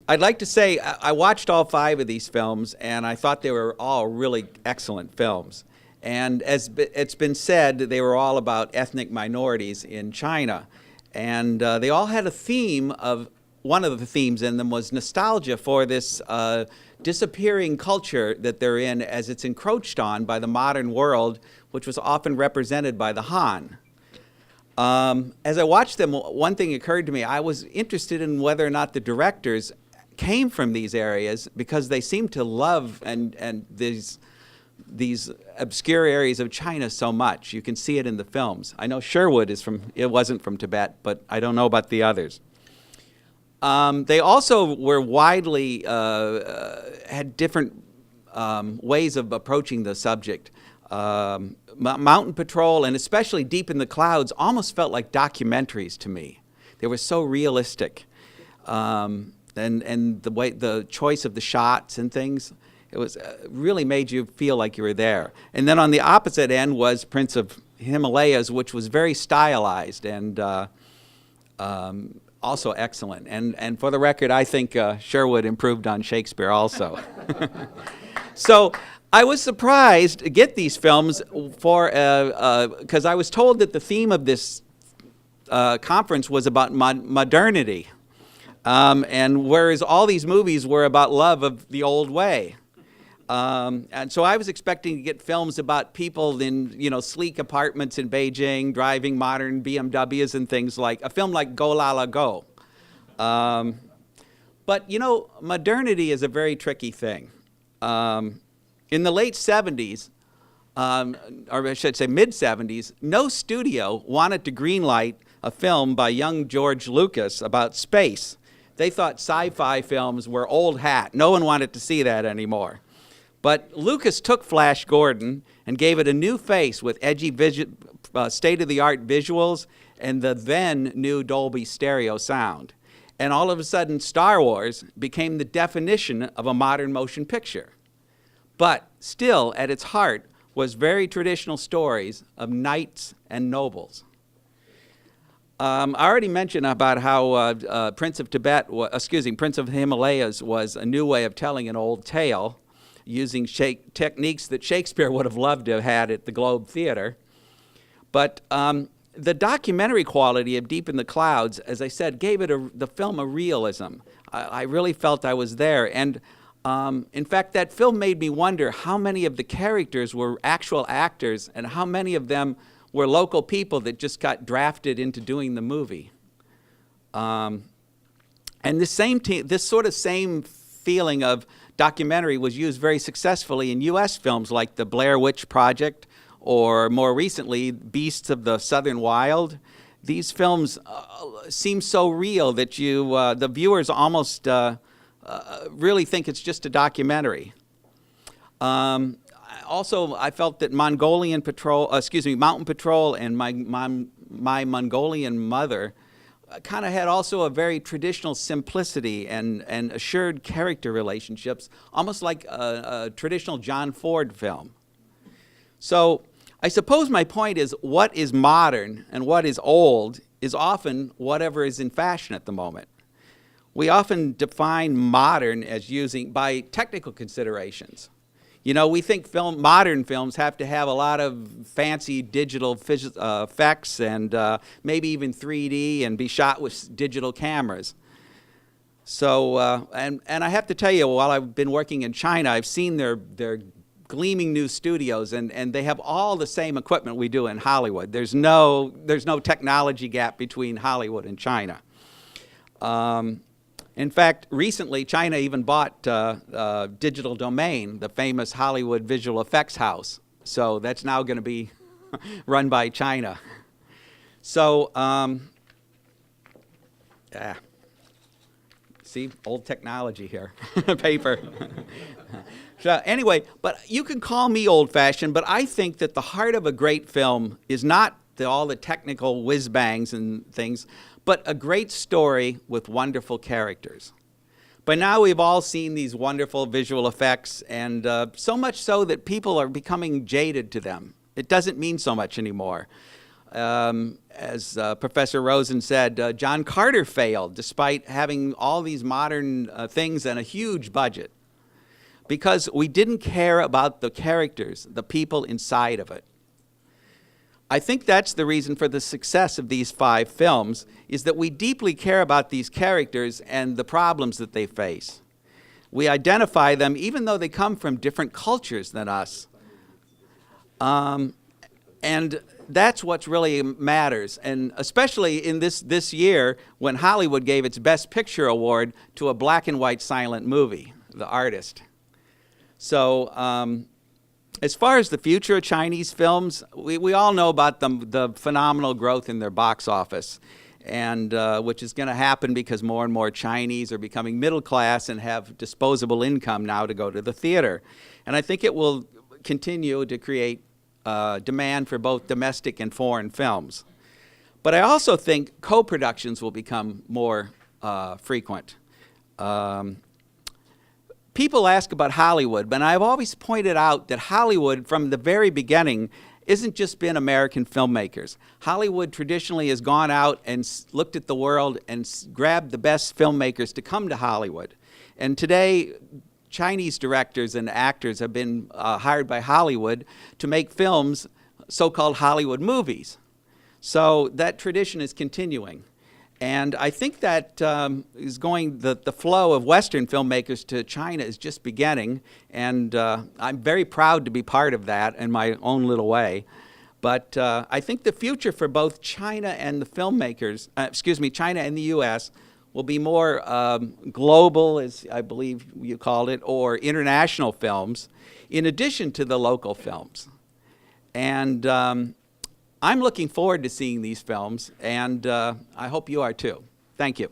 I'd like to say I watched all five of these films, and I thought they were all really excellent films. And as it's been said, they were all about ethnic minorities in China. And they all had a theme of, one of the themes in them was nostalgia for this disappearing culture that they're in as it's encroached on by the modern world, which was often represented by the Han. As I watched them, one thing occurred to me. I was interested in whether or not the directors came from these areas because they seem to love and these obscure areas of China so much. You can see it in the films. I know Sherwood it wasn't from Tibet, but I don't know about the others. They also were widely, had different ways of approaching the subject. Mountain Patrol, and especially Deep in the Clouds, almost felt like documentaries to me. They were so realistic. And the choice of the shots and things, it was really made you feel like you were there. And then on the opposite end was Prince of Himalayas, which was very stylized and also excellent. And for the record, I think Sherwood improved on Shakespeare also. So I was surprised to get these films because I was told that the theme of this conference was about modernity. And whereas all these movies were about love of the old way. And so I was expecting to get films about people in, sleek apartments in Beijing, driving modern BMWs and things like, a film like Go La La Go. But, modernity is a very tricky thing. In the late 70s, or I should say mid-70s, no studio wanted to greenlight a film by young George Lucas about space. They thought sci-fi films were old hat. No one wanted to see that anymore. But Lucas took Flash Gordon and gave it a new face with edgy state-of-the-art visuals and the then new Dolby stereo sound. And all of a sudden, Star Wars became the definition of a modern motion picture. But still, at its heart, was very traditional stories of knights and nobles. I already mentioned about how Prince of Himalayas was a new way of telling an old tale using techniques that Shakespeare would have loved to have had at the Globe Theater. But the documentary quality of Deep in the Clouds, as I said, gave the film a realism. I really felt I was there. And in fact, that film made me wonder how many of the characters were actual actors and how many of them were local people that just got drafted into doing the movie. And this sort of same feeling of documentary was used very successfully in U.S. films like The Blair Witch Project, or more recently, Beasts of the Southern Wild. These films seem so real that the viewers almost really think it's just a documentary. Also, I felt that Mountain Patrol and my Mongolian Mother kind of had also a very traditional simplicity and assured character relationships, almost like a traditional John Ford film. So I suppose my point is what is modern and what is old is often whatever is in fashion at the moment. We often define modern as by technical considerations. We think modern films have to have a lot of fancy digital effects and maybe even 3D and be shot with digital cameras. So, and I have to tell you, while I've been working in China, I've seen their gleaming new studios, and they have all the same equipment we do in Hollywood. There's no technology gap between Hollywood and China. In fact, recently, China even bought Digital Domain, the famous Hollywood visual effects house. So that's now going to be run by China. So, see, old technology here, paper. So anyway, but you can call me old-fashioned, but I think that the heart of a great film is not all the technical whiz-bangs and things, but a great story with wonderful characters. By now we've all seen these wonderful visual effects, and so much so that people are becoming jaded to them. It doesn't mean so much anymore. And as Professor Rosen said, John Carter failed despite having all these modern things and a huge budget, because we didn't care about the characters, the people inside of it. I think that's the reason for the success of these 5 films, is that we deeply care about these characters and the problems that they face. We identify them even though they come from different cultures than us. And that's what really matters, and especially in this year when Hollywood gave its Best Picture award to a black and white silent movie, The Artist. So as far as the future of Chinese films, we all know about the phenomenal growth in their box office, and which is going to happen because more and more Chinese are becoming middle class and have disposable income now to go to the theater. And I think it will continue to create demand for both domestic and foreign films. But I also think co-productions will become more frequent. People ask about Hollywood, but I've always pointed out that Hollywood, from the very beginning, isn't just been American filmmakers. Hollywood traditionally has gone out and looked at the world and grabbed the best filmmakers to come to Hollywood. And today, Chinese directors and actors have been hired by Hollywood to make films, so-called Hollywood movies. So that tradition is continuing. And I think that is going, the flow of Western filmmakers to China is just beginning, and I'm very proud to be part of that in my own little way. But I think the future for both China and the filmmakers, China and the U.S., will be more global, as I believe you called it, or international films, in addition to the local films. And I'm looking forward to seeing these films, and I hope you are too. Thank you.